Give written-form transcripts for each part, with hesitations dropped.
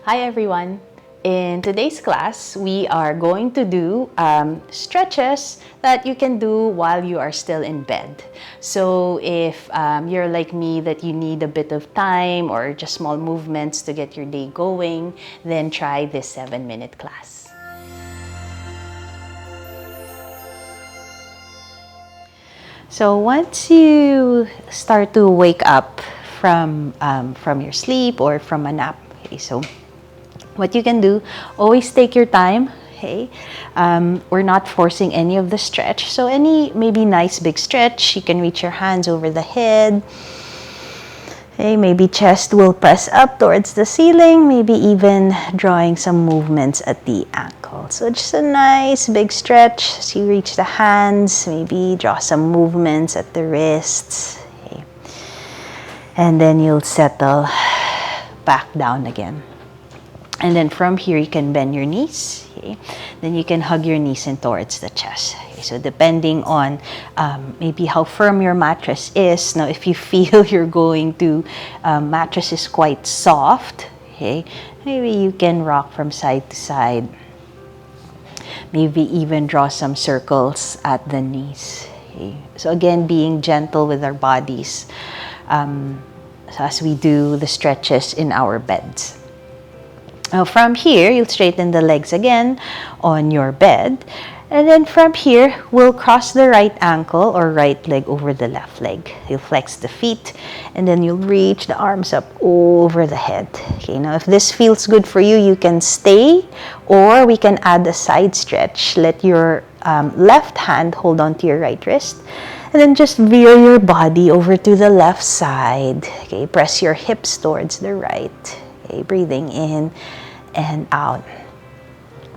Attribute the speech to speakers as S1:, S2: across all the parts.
S1: Hi everyone! In today's class, we are going to do stretches that you can do while you are still in bed. So if you're like me that you need a bit of time or just small movements to get your day going, then try this 7-minute class. So once you start to wake up from your sleep or from a nap, okay, so what you can do, always take your time. Okay, we're not forcing any of the stretch. So any maybe nice big stretch, you can reach your hands over the head. Okay, maybe chest will press up towards the ceiling, maybe even drawing some movements at the ankle. So just a nice big stretch as you reach the hands, maybe draw some movements at the wrists. Okay. And then you'll settle back down again. And then from here, you can bend your knees. Okay? Then you can hug your knees in towards the chest. Okay? So depending on maybe how firm your mattress is. Now, if you feel you're going to, mattress is quite soft, okay? Maybe you can rock from side to side. Maybe even draw some circles at the knees. Okay? So again, being gentle with our bodies so as we do the stretches in our beds. Now from here, you'll straighten the legs again on your bed. And then from here, we'll cross the right ankle or right leg over the left leg. You'll flex the feet and then you'll reach the arms up over the head. Okay, now if this feels good for you, you can stay or we can add a side stretch. Let your left hand hold on to your right wrist. And then just veer your body over to the left side. Okay, press your hips towards the right. Okay, breathing in and out.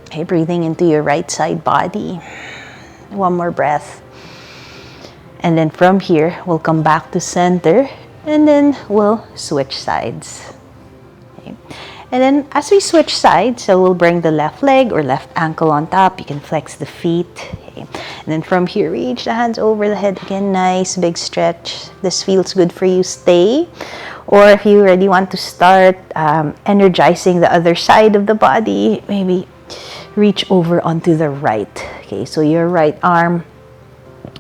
S1: Okay, breathing into your right side body. One more breath. And then from here, we'll come back to center and then we'll switch sides. Okay. And then as we switch sides, so we'll bring the left leg or left ankle on top. You can flex the feet. Okay. And then from here, reach the hands over the head again. Nice big stretch. This feels good for you, stay. Or if you already want to start energizing the other side of the body, maybe reach over onto the right. Okay, so your right arm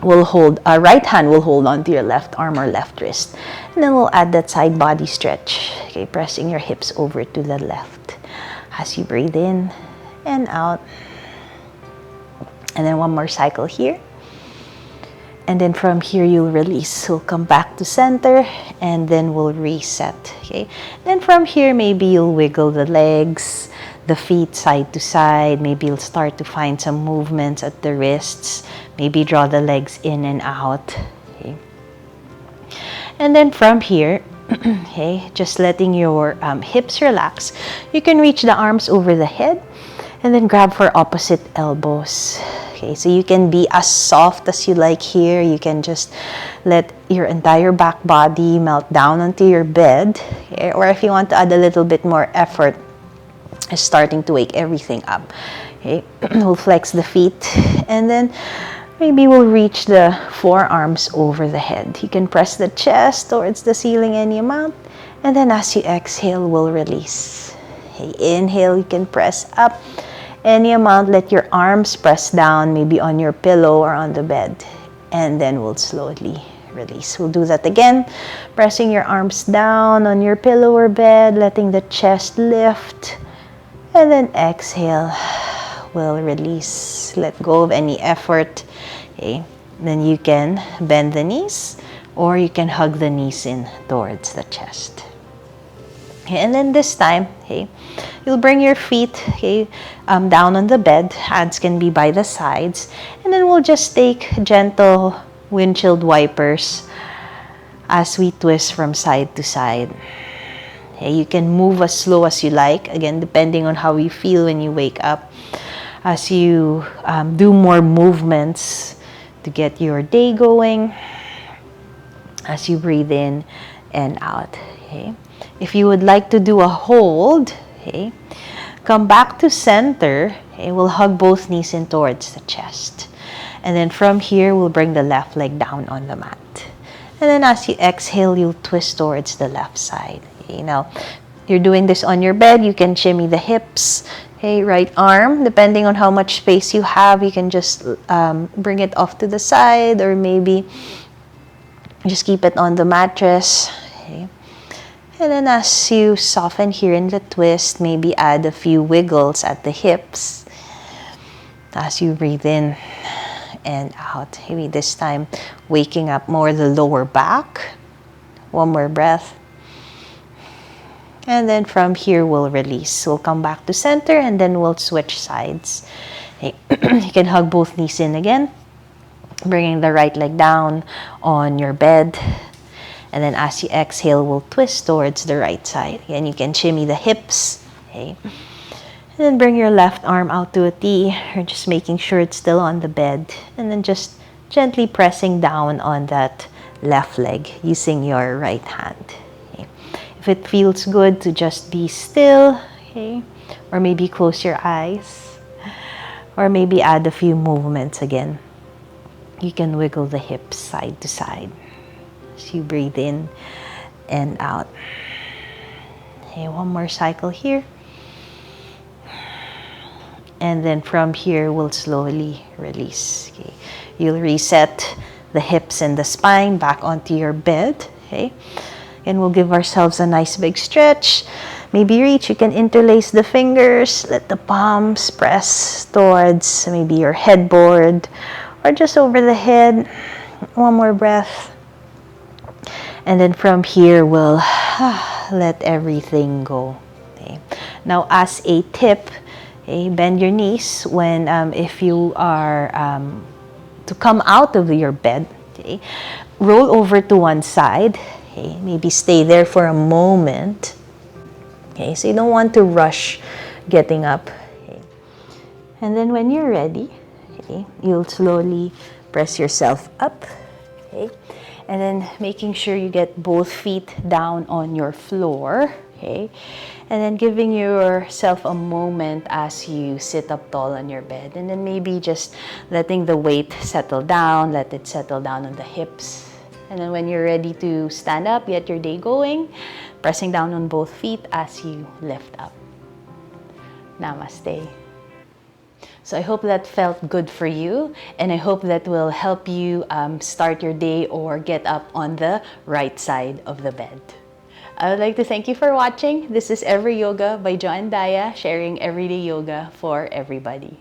S1: will hold, right hand will hold onto your left arm or left wrist. And then we'll add that side body stretch. Okay, pressing your hips over to the left as you breathe in and out. And then one more cycle here. And then from here, you'll release. We'll come back to center and then we'll reset. Okay. Then from here, maybe you'll wiggle the legs, the feet side to side. Maybe you'll start to find some movements at the wrists. Maybe draw the legs in and out. Okay. And then from here, okay, just letting your hips relax. You can reach the arms over the head and then grab for opposite elbows. Okay, so you can be as soft as you like here. You can just let your entire back body melt down onto your bed. Okay? Or if you want to add a little bit more effort, starting to wake everything up. Okay, we'll flex the feet and then maybe we'll reach the forearms over the head. You can press the chest towards the ceiling any amount. And then as you exhale, we'll release. Okay, inhale, you can press up any amount. Let your arms press down, maybe on your pillow or on the bed. And then we'll slowly release. We'll do that again. Pressing your arms down on your pillow or bed, letting the chest lift. And then exhale. We'll release. Let go of any effort. Okay. Then you can bend the knees or you can hug the knees in towards the chest. Okay, and then this time, okay, you'll bring your feet, okay, down on the bed. Hands can be by the sides. And then we'll just take gentle windshield wipers as we twist from side to side. Okay, you can move as slow as you like, again, depending on how you feel when you wake up. As you do more movements to get your day going, as you breathe in and out. Okay. If you would like to do a hold, okay, come back to center. Okay, we'll hug both knees in towards the chest. And then from here, we'll bring the left leg down on the mat. And then as you exhale, you'll twist towards the left side. Okay, now, you're doing this on your bed, you can shimmy the hips. Okay, right arm, depending on how much space you have, you can just bring it off to the side, or maybe just keep it on the mattress. Okay. And then as you soften here in the twist, maybe add a few wiggles at the hips as you breathe in and out. Maybe this time waking up more the lower back. One more breath. And then from here, we'll release. We'll come back to center, and then we'll switch sides. Okay. You can hug both knees in again, bringing the right leg down on your bed. And then as you exhale, we'll twist towards the right side. Again, you can shimmy the hips. Okay. And then bring your left arm out to a T, or just making sure it's still on the bed. And then just gently pressing down on that left leg using your right hand. Okay. If it feels good to just be still, okay, or maybe close your eyes, or maybe add a few movements again. You can wiggle the hips side to side as you breathe in and out. Okay, one more cycle here. And then from here, we'll slowly release. Okay. You'll reset the hips and the spine back onto your bed. Okay. And we'll give ourselves a nice big stretch. Maybe reach, you can interlace the fingers, let the palms press towards maybe your headboard or just over the head. One more breath. And then from here, we'll let everything go. Okay. Now, as a tip, okay, bend your knees when if you are to come out of your bed. Okay, roll over to one side. Okay, maybe stay there for a moment. Okay, so you don't want to rush getting up. Okay. And then when you're ready, okay, you'll slowly press yourself up. Okay, and then making sure you get both feet down on your floor. Okay, and then giving yourself a moment as you sit up tall on your bed, and then maybe just letting the weight settle down, let it settle down on the hips. And then when you're ready to stand up, get your day going, pressing down on both feet as you lift up. Namaste. So I hope that felt good for you, and I hope that will help you start your day or get up on the right side of the bed. I would like to thank you for watching. This is Every Yoga by Jo and Daya, sharing everyday yoga for everybody.